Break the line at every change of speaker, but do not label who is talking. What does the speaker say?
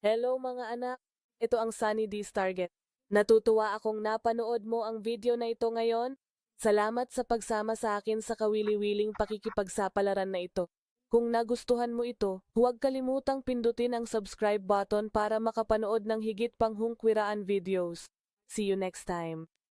Hello mga anak, ito ang Sunny D's Target. Natutuwa akong napanood mo ang video na ito ngayon. Salamat sa pagsama sa akin sa kawili-wiling pakikipagsapalaran na ito. Kung nagustuhan mo ito, huwag kalimutang pindutin ang subscribe button para makapanood ng higit pang hungkwiraan videos. See you next time.